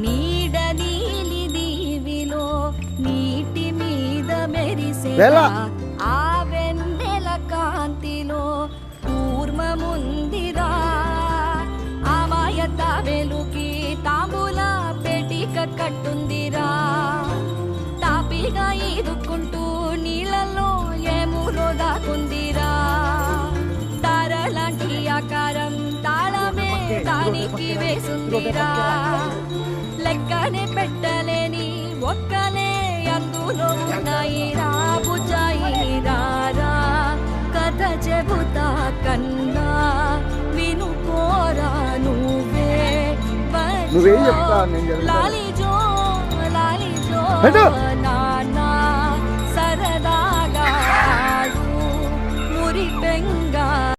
నీడ నీలి దీవిలో నీటి మీద మెరిసే ఆ వెన్నెల కాంతిలో కూర్మముందిరా అమాయత వెలుకి తాంబూల పెటిక కట్టుందిరా తాపిగా ఈదుకుంటూ నీళ్ళలో ఏములో దాకుందిరా తారలాంటి ఆకారం తాళమే దానికి వేసుందిరా లెక్కనే పెట్టలేని ఒక్కలే అందులో ఉన్నాయిరా బుజ్జాయిరా కథ చెబుతా కన్నా వినుకోరా నువ్వే లాలిజో లాలిజో